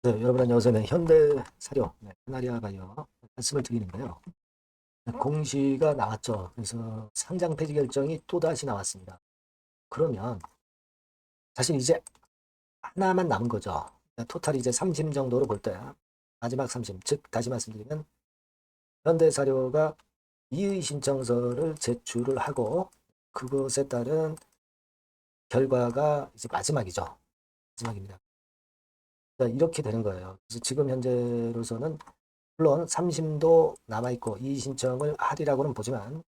네, 여러분 안녕하세요. 네, 현대사료, 카나리아 바이오 말씀을 드리는데요. 공시가 나왔죠. 그래서 상장 폐지 결정이 또다시 나왔습니다. 그러면 사실 이제 하나만 남은 거죠. 토탈 이제 3심 정도로 볼 때 마지막 3심, 즉 다시 말씀드리면 현대사료가 이의 신청서를 제출을 하고 그것에 따른 결과가 이제 마지막이죠. 마지막입니다. 이렇게 되는 거예요. 그래서 지금 현재로서는 물론 3심도 남아있고 이의 신청을 하리라고는 보지만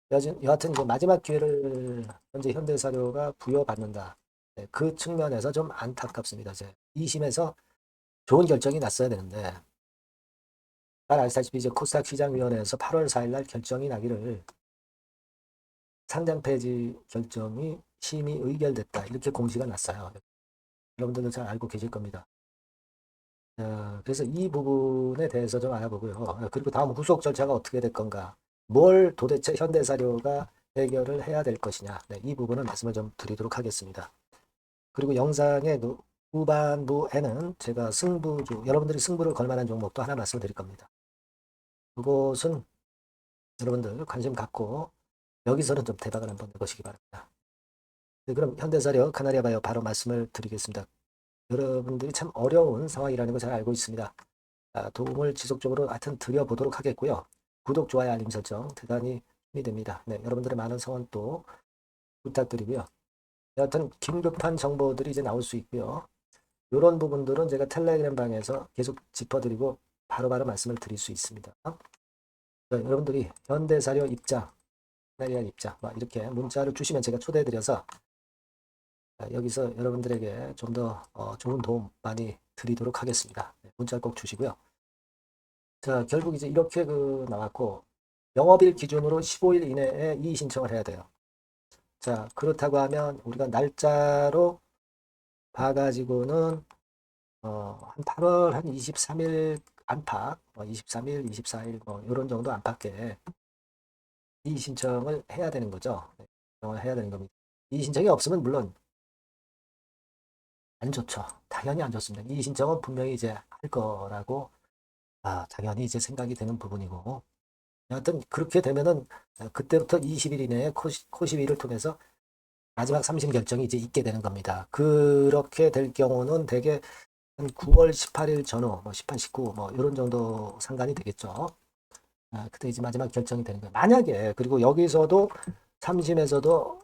여하튼 이제 마지막 기회를 현재 현대사료가 부여받는다. 네, 그 측면에서 좀 안타깝습니다. 이제 2심에서 좋은 결정이 났어야 되는데 잘 아시다시피 이제 코스닥 시장위원회에서 8월 4일 날 결정이 나기를 상장 폐지 결정이 심의 의결됐다. 이렇게 공시가 났어요. 여러분들도 잘 알고 계실 겁니다. 그래서 이 부분에 대해서 좀 알아보고요. 그리고 다음 후속 절차가 어떻게 될 건가? 뭘 도대체 현대사료가 해결을 해야 될 것이냐? 네, 이 부분은 말씀을 좀 드리도록 하겠습니다. 그리고 영상의 후반부에는 제가 승부주, 여러분들이 승부를 걸 만한 종목도 하나 말씀을 드릴 겁니다. 그것은 여러분들 관심 갖고 여기서는 좀 대박을 한번 내보시기 바랍니다. 네, 그럼 현대사료 카나리아 바이오 바로 말씀을 드리겠습니다. 여러분들이 참 어려운 상황이라는 걸 잘 알고 있습니다. 도움을 지속적으로 하여튼 드려보도록 하겠고요. 구독, 좋아요, 알림 설정 대단히 힘이 됩니다. 네, 여러분들의 많은 성원 또 부탁드리고요. 여하튼 긴급한 정보들이 이제 나올 수 있고요. 이런 부분들은 제가 텔레그램 방에서 계속 짚어드리고 바로바로 말씀을 드릴 수 있습니다. 여러분들이 현대사료 입장, 나리아 입장 이렇게 문자를 주시면 제가 초대해드려서 여기서 여러분들에게 좀 더 좋은 도움 많이 드리도록 하겠습니다. 네, 문자 꼭 주시고요. 자, 결국 이제 이렇게 나왔고, 영업일 기준으로 15일 이내에 이의 신청을 해야 돼요. 자, 그렇다고 하면 우리가 날짜로 봐가지고는, 한 8월 한 23일 안팎, 23일, 24일, 이런 정도 안팎에 이의 신청을 해야 되는 거죠. 네, 신청을 해야 되는 겁니다. 이의 신청이 없으면 물론 안 좋죠. 당연히 안 좋습니다. 이의 신청은 분명히 이제 할 거라고, 당연히 이제 생각이 되는 부분이고, 여하튼 그렇게 되면은 그때부터 20일 이내에 코시비를 통해서 마지막 3심 결정이 이제 있게 되는 겁니다. 그렇게 될 경우는 대개 한 9월 18일 전후, 18, 19, 이런 정도 상관이 되겠죠. 그때 이제 마지막 결정이 되는 거예요. 만약에 그리고 여기서도 3심에서도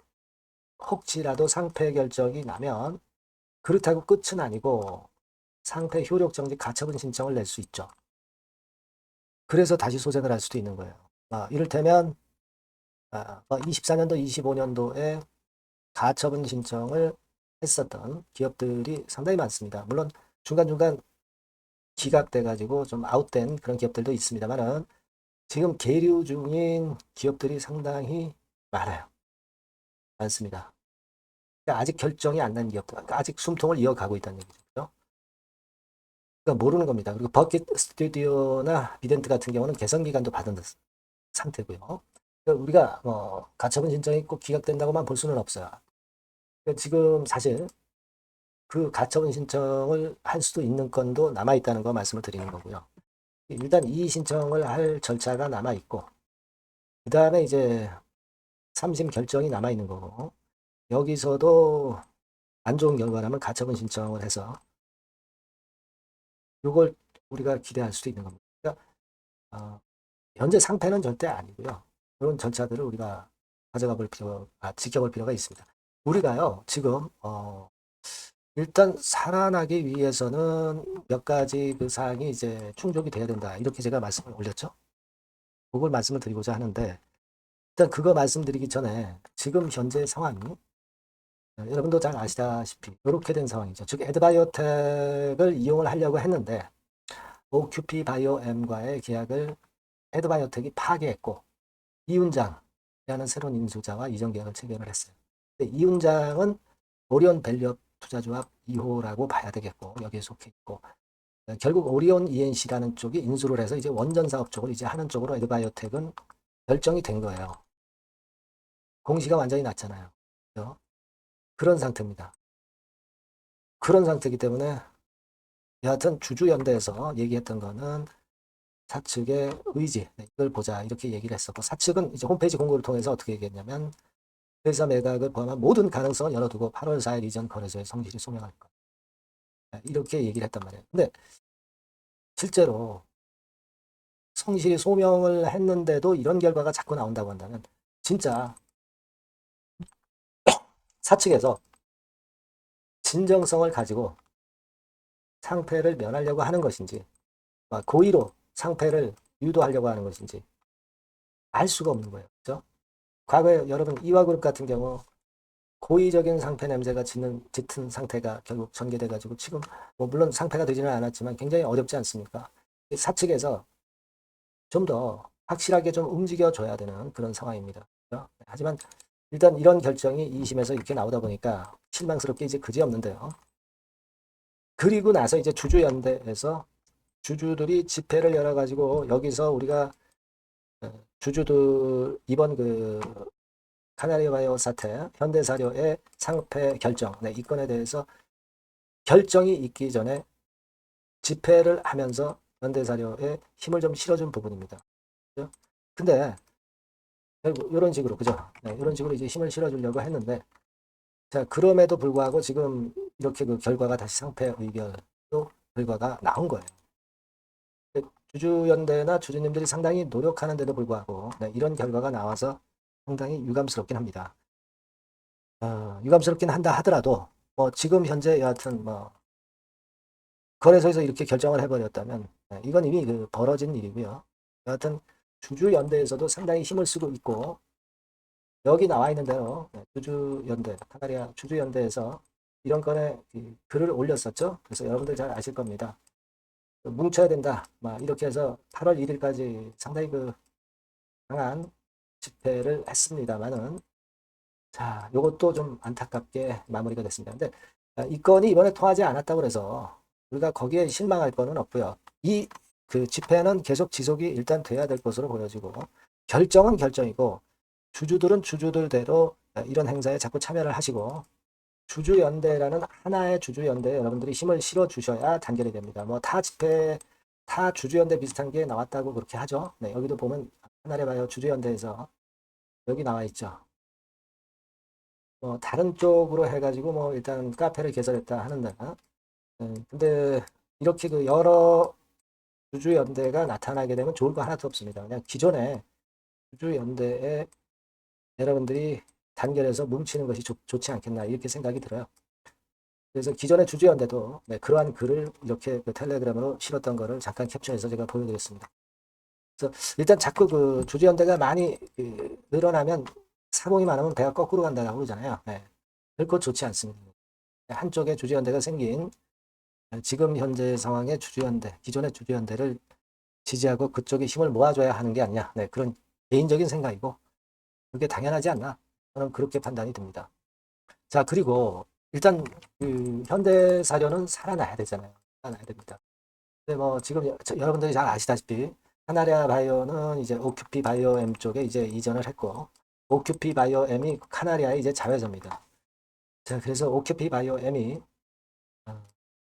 혹시라도 상패 결정이 나면 그렇다고 끝은 아니고 상패 효력 정지 가처분 신청을 낼 수 있죠. 그래서 다시 소생을 할 수도 있는 거예요. 이를테면 24년도, 25년도에 가처분 신청을 했었던 기업들이 상당히 많습니다. 물론 중간중간 기각돼가지고 좀 아웃된 그런 기업들도 있습니다만은 지금 계류 중인 기업들이 상당히 많아요. 많습니다. 그러니까 아직 결정이 안 난 기업들, 그러니까 아직 숨통을 이어가고 있다는 얘기죠. 그러니까 모르는 겁니다. 그리고 버킷 스튜디오나 비덴트 같은 경우는 개선 기간도 받은 상태고요. 그러니까 우리가 가처분 신청이 꼭 기각된다고만 볼 수는 없어요. 그러니까 지금 사실 그 가처분 신청을 할 수도 있는 건도 남아있다는 거 말씀을 드리는 거고요. 일단 이의 신청을 할 절차가 남아있고, 그 다음에 이제 3심 결정이 남아있는 거고, 여기서도 안 좋은 결과라면 가처분 신청을 해서 이걸 우리가 기대할 수도 있는 겁니다. 그러니까 현재 상태는 절대 아니고요. 그런 절차들을 우리가 지켜볼 필요가 있습니다. 우리가요, 지금, 일단 살아나기 위해서는 몇 가지 그 사항이 이제 충족이 돼야 된다. 이렇게 제가 말씀을 올렸죠. 그걸 말씀을 드리고자 하는데, 일단 그거 말씀드리기 전에 지금 현재 상황이 여러분도 잘 아시다시피 이렇게 된 상황이죠. 즉, 에드바이오텍을 이용을 하려고 했는데, 오큐피 바이오엠과의 계약을 에드바이오텍이 파기했고, 이훈장이라는 새로운 인수자와 이전 계약을 체결을 했어요. 근데 이훈장은 오리온 밸류업 투자조합 2호라고 봐야 되겠고, 여기에 속해 있고, 결국 오리온 ENC라는 쪽이 인수를 해서 이제 원전 사업 쪽을 이제 하는 쪽으로 에드바이오텍은 결정이 된 거예요. 공시가 완전히 났잖아요. 그죠? 그런 상태입니다. 그런 상태이기 때문에 여하튼 주주연대에서 얘기했던 거는 사측의 의지, 이걸 보자 이렇게 얘기를 했었고, 사측은 이제 홈페이지 공고를 통해서 어떻게 얘기했냐면 회사 매각을 포함한 모든 가능성을 열어두고 8월 4일 이전 거래소에 성실히 소명할 것, 이렇게 얘기를 했단 말이에요. 근데 실제로 성실히 소명을 했는데도 이런 결과가 자꾸 나온다고 한다면 진짜 사측에서 진정성을 가지고 상패를 면하려고 하는 것인지, 고의로 상패를 유도하려고 하는 것인지 알 수가 없는 거예요. 그렇죠? 과거에 여러분 이화그룹 같은 경우 고의적인 상패 냄새가 짙은 상태가 결국 전개돼 가지고 지금 뭐 물론 상패가 되지는 않았지만 굉장히 어렵지 않습니까? 사측에서 좀 더 확실하게 좀 움직여 줘야 되는 그런 상황입니다. 그렇죠? 하지만 일단 이런 결정이 2심에서 이렇게 나오다 보니까 실망스럽게 이제 그지없는데요. 그리고 나서 이제 주주연대에서 주주들이 집회를 열어가지고 여기서 우리가 주주들 이번 그 카나리바이오 사태 현대사료의 상패 결정, 이 건에 대해서 결정이 있기 전에 집회를 하면서 현대사료에 힘을 좀 실어준 부분입니다. 그죠? 근데 결국 이런 식으로 그죠? 이런 식으로 이제 힘을 실어주려고 했는데 자 그럼에도 불구하고 지금 이렇게 그 결과가 다시 상패 의결도 결과가 나온 거예요. 주주연대나 주주님들이 상당히 노력하는데도 불구하고 이런 결과가 나와서 상당히 유감스럽긴 합니다. 유감스럽긴 한다 하더라도 뭐 지금 현재 여하튼 뭐 거래소에서 이렇게 결정을 해버렸다면 이건 이미 그 벌어진 일이고요. 여하튼 주주연대에서도 상당히 힘을 쓰고 있고 여기 나와 있는 대로 주주연대, 카나리아 주주연대에서 이런 건에 글을 올렸었죠. 그래서 여러분들 잘 아실 겁니다. 뭉쳐야 된다. 막 이렇게 해서 8월 1일까지 상당히 그 강한 집회를 했습니다만은 자, 요것도 좀 안타깝게 마무리가 됐습니다. 근데 이 건이 이번에 통하지 않았다고 그래서 우리가 거기에 실망할 거는 없고요. 이 그 집회는 계속 지속이 일단 돼야 될 것으로 보여지고 결정은 결정이고 주주들은 주주들대로 이런 행사에 자꾸 참여를 하시고 주주연대라는 하나의 주주연대에 여러분들이 힘을 실어 주셔야 단결이 됩니다. 뭐 타 집회, 타 주주연대 비슷한 게 나왔다고 그렇게 하죠. 네, 여기도 보면 하나를 봐요. 주주연대에서 여기 나와 있죠. 다른 쪽으로 해가지고 뭐 일단 카페를 개설했다 하는데 근데 이렇게 그 여러 주주연대가 나타나게 되면 좋을 거 하나도 없습니다. 그냥 기존에 주주연대에 여러분들이 단결해서 뭉치는 것이 좋지 않겠나 이렇게 생각이 들어요. 그래서 기존의 주주연대도 그러한 글을 이렇게 그 텔레그램으로 실었던 거를 잠깐 캡처해서 제가 보여드렸습니다. 그래서 일단 자꾸 그 주주연대가 많이 늘어나면 사공이 많으면 배가 거꾸로 간다고 그러잖아요. 결코 좋지 않습니다. 한쪽에 주주연대가 생긴 지금 현재 상황의 주주연대, 기존의 주주연대를 지지하고 그쪽에 힘을 모아줘야 하는 게 아니냐. 그런 개인적인 생각이고 그게 당연하지 않나. 저는 그렇게 판단이 듭니다. 자, 그리고 일단 그 현대사료는 살아나야 되잖아요. 살아나야 됩니다. 근데 뭐 지금 여러분들이 잘 아시다시피 카나리아 바이오는 이제 오큐피 바이오엠 쪽에 이제 이전을 했고 오큐피 바이오엠이 카나리아의 이제 자회사입니다. 자, 그래서 오큐피 바이오엠이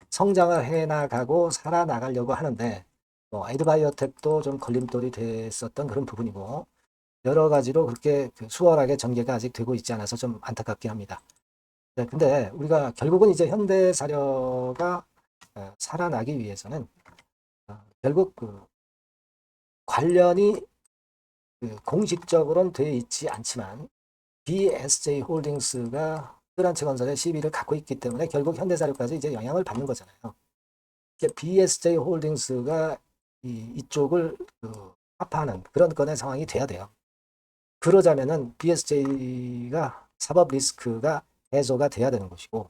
성장을 해나가고 살아나가려고 하는데 뭐 에드바이오텍도 좀 걸림돌이 됐었던 그런 부분이고 여러 가지로 그렇게 수월하게 전개가 아직 되고 있지 않아서 좀 안타깝긴 합니다. 네, 근데 우리가 결국은 이제 현대사료가 살아나기 위해서는 결국 그 관련이 공식적으로는 되어 있지 않지만 BSJ 홀딩스가 뜨란치건설의 시비를 갖고 있기 때문에 결국 현대사료까지 이제 영향을 받는 거잖아요. BSJ 홀딩스가 이쪽을 합하는 그런 건의 상황이 돼야 돼요. 그러자면은 BSJ가 사법 리스크가 해소가 돼야 되는 것이고,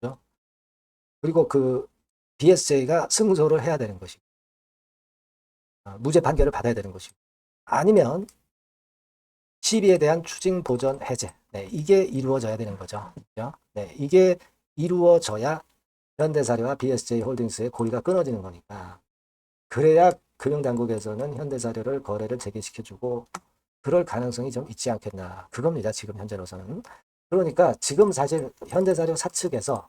그렇죠? 그리고 그 BSJ가 승소를 해야 되는 것이고, 무죄 판결을 받아야 되는 것이고, 아니면 시비에 대한 추징 보전 해제, 이게 이루어져야 되는 거죠. 그렇죠? 이게 이루어져야 현대사료와 BSJ 홀딩스의 고리가 끊어지는 거니까, 그래야 금융당국에서는 현대사료를 거래를 재개시켜주고 그럴 가능성이 좀 있지 않겠나 그겁니다. 지금 현재로서는. 그러니까 지금 사실 현대사료 사측에서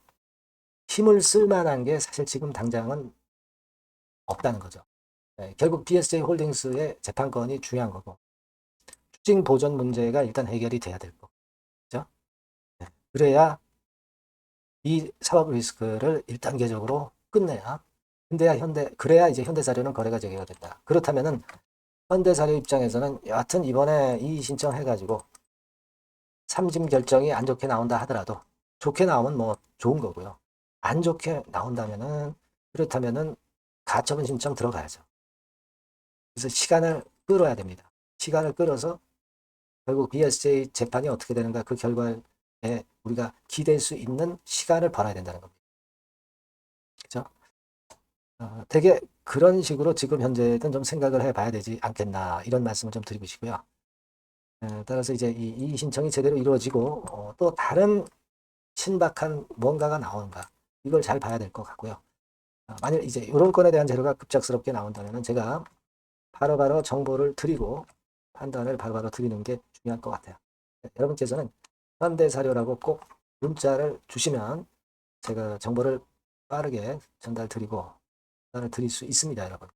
힘을 쓸 만한 게 사실 지금 당장은 없다는 거죠. 네, 결국 BSJ 홀딩스의 재판권이 중요한 거고 추징 보전 문제가 일단 해결이 돼야 될 거죠. 그죠? 네, 그래야 이 사법 리스크를 1단계적으로 끝내야 그래야 이제 현대사료는 거래가 재개가 된다. 그렇다면은 현대사료 입장에서는 여하튼 이번에 이의 신청해가지고 삼심 결정이 안 좋게 나온다 하더라도 좋게 나오면 뭐 좋은 거고요. 안 좋게 나온다면은 그렇다면은 가처분 신청 들어가야죠. 그래서 시간을 끌어야 됩니다. 시간을 끌어서 결국 BSJ 재판이 어떻게 되는가 그 결과에 우리가 기댈 수 있는 시간을 벌어야 된다는 겁니다. 그렇죠? 되게 그런 식으로 지금 현재는 좀 생각을 해봐야 되지 않겠나 이런 말씀을 좀 드리고 싶고요. 따라서 이제 이 신청이 제대로 이루어지고 또 다른 신박한 뭔가가 나오는가 이걸 잘 봐야 될 것 같고요. 만일 이제 이런 건에 대한 재료가 급작스럽게 나온다면 제가 바로바로 정보를 드리고 판단을 바로바로 드리는 게 중요할 것 같아요. 여러분께서는 현대사료라고 꼭 문자를 주시면 제가 정보를 빠르게 전달 드릴 수 있습니다, 여러분.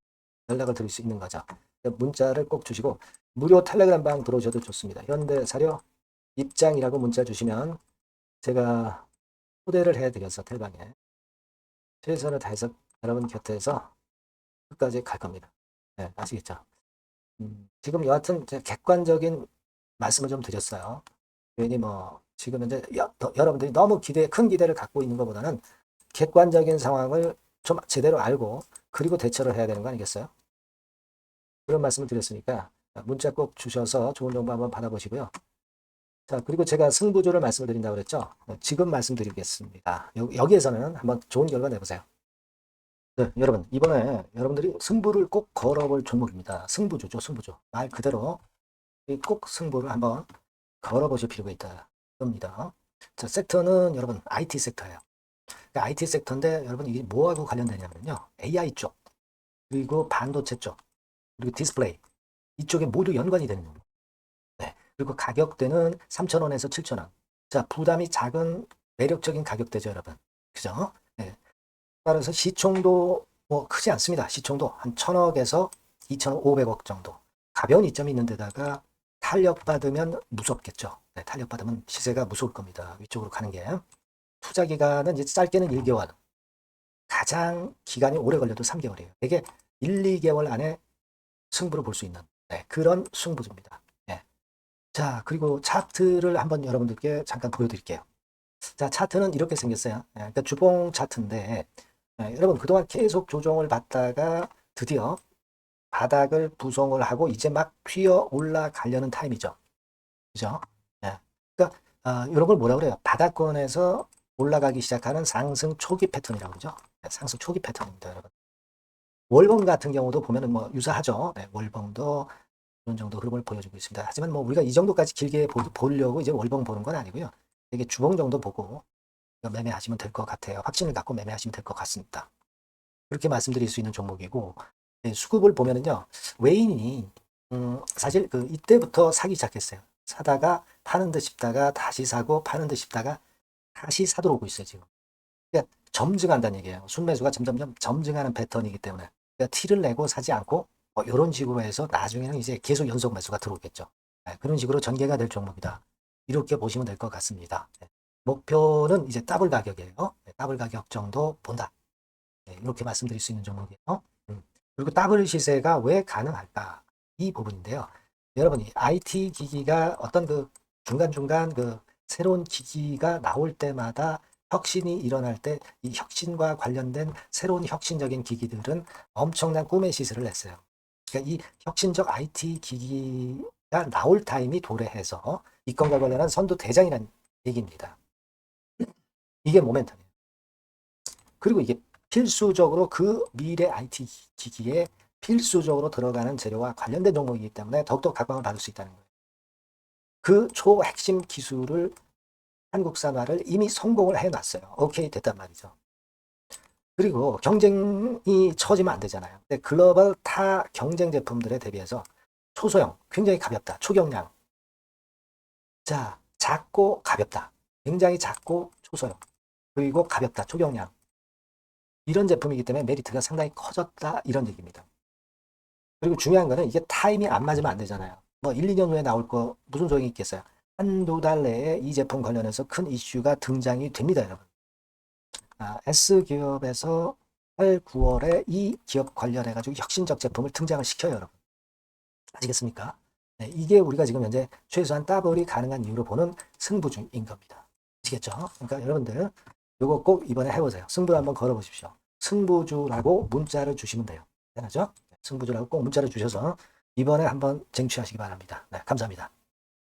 연락을 드릴 수 있는 거죠. 문자를 꼭 주시고 무료 텔레그램 방 들어오셔도 좋습니다. 현대사료 입장이라고 문자 주시면 제가 초대를 해드려서 텔방에 최선을 다해서 여러분 곁에서 끝까지 갈 겁니다. 네, 아시겠죠? 지금 여하튼 객관적인 말씀을 좀 드렸어요. 괜히 뭐 지금 현재 여러분들이 너무 큰 기대를 갖고 있는 것보다는 객관적인 상황을 좀 제대로 알고 그리고 대처를 해야 되는 거 아니겠어요? 그런 말씀을 드렸으니까 문자 꼭 주셔서 좋은 정보 한번 받아보시고요. 자, 그리고 제가 승부조를 말씀을 드린다고 그랬죠? 지금 말씀드리겠습니다. 여기에서는 한번 좋은 결과 내보세요. 네, 여러분, 이번에 여러분들이 승부를 꼭 걸어볼 종목입니다. 승부조죠, 승부조. 말 그대로 꼭 승부를 한번 걸어보실 필요가 있다. 겁니다. 자, 섹터는 여러분 IT 섹터예요. 그러니까 IT 섹터인데 여러분 이게 뭐하고 관련되냐면요. AI 쪽, 그리고 반도체 쪽, 그리고 디스플레이 이쪽에 모두 연관이 되는 거예요. 네. 그리고 가격대는 3,000원에서 7,000원. 자, 부담이 작은 매력적인 가격대죠, 여러분. 그죠? 네. 따라서 시총도 뭐 크지 않습니다. 시총도 한 1,000억에서 2,500억 정도. 가벼운 이점이 있는 데다가 탄력받으면 무섭겠죠. 네, 탄력받으면 시세가 무서울 겁니다. 위쪽으로 가는 게. 투자 기간은 이제 짧게는 1개월. 가장 기간이 오래 걸려도 3개월이에요. 되게 1, 2개월 안에 승부를 볼 수 있는 그런 승부입니다. 네. 자, 그리고 차트를 한번 여러분들께 잠깐 보여드릴게요. 자, 차트는 이렇게 생겼어요. 그러니까 주봉 차트인데 여러분 그동안 계속 조정을 받다가 드디어 바닥을 부송을 하고 이제 막 튀어 올라가려는 타임이죠. 그죠? 예. 그러니까 이런 걸 뭐라 그래요? 바닥권에서 올라가기 시작하는 상승 초기 패턴이라고 그러죠. 상승 초기 패턴입니다, 여러분. 월봉 같은 경우도 보면은 뭐 유사하죠. 월봉도 이런 정도 흐름을 보여주고 있습니다. 하지만 뭐 우리가 이 정도까지 길게 보려고 이제 월봉 보는 건 아니고요. 되게 주봉 정도 보고 매매하시면 될 것 같아요. 확신을 갖고 매매하시면 될 것 같습니다. 그렇게 말씀드릴 수 있는 종목이고 수급을 보면은요. 외인이 사실 그 이때부터 사기 시작했어요. 사다가 파는 듯 싶다가 다시 사고 파는 듯 싶다가 다시 사들어 오고 있어요, 지금. 그러니까 점증한다는 얘기예요. 순매수가 점점점 점증하는 패턴이기 때문에 그러니까 티를 내고 사지 않고 이런 식으로 해서 나중에는 이제 계속 연속 매수가 들어오겠죠. 그런 식으로 전개가 될 종목이다. 이렇게 보시면 될 것 같습니다. 목표는 이제 더블 가격이에요. 더블 가격 정도 본다. 이렇게 말씀드릴 수 있는 종목이에요. 그리고 더블 시세가 왜 가능할까? 이 부분인데요. 여러분이 IT 기기가 어떤 그 중간중간 그 새로운 기기가 나올 때마다 혁신이 일어날 때 이 혁신과 관련된 새로운 혁신적인 기기들은 엄청난 꿈의 시세를 냈어요. 그러니까 이 혁신적 IT 기기가 나올 타임이 도래해서 이 건과 관련한 선두 대장이라는 얘기입니다. 이게 모멘텀이에요. 그리고 이게 필수적으로 그 미래 IT 기기에 필수적으로 들어가는 재료와 관련된 종목이기 때문에 더욱더 각광을 받을 수 있다는 거예요. 그 초핵심 기술을 한국산화를 이미 성공을 해놨어요. 오케이 됐단 말이죠. 그리고 경쟁이 처지면 안 되잖아요. 근데 글로벌 타 경쟁 제품들에 대비해서 초소형, 굉장히 가볍다. 초경량. 자, 작고 가볍다. 굉장히 작고 초소형. 그리고 가볍다. 초경량. 이런 제품이기 때문에 메리트가 상당히 커졌다 이런 얘기입니다. 그리고 중요한 거는 이게 타임이 안 맞으면 안 되잖아요. 뭐 1, 2년 후에 나올 거 무슨 소용이 있겠어요. 한두 달 내에 이 제품 관련해서 큰 이슈가 등장이 됩니다, 여러분. S기업에서 8, 9월에 이 기업 관련해가지고 혁신적 제품을 등장을 시켜요, 여러분. 아시겠습니까? 네, 이게 우리가 지금 현재 최소한 더블이 가능한 이유로 보는 승부주인 겁니다. 아시겠죠? 그러니까 여러분들 요거 꼭 이번에 해보세요. 승부를 한번 걸어보십시오. 승부주라고 문자를 주시면 돼요. 되나죠? 승부주라고 꼭 문자를 주셔서 이번에 한번 쟁취하시기 바랍니다. 네, 감사합니다.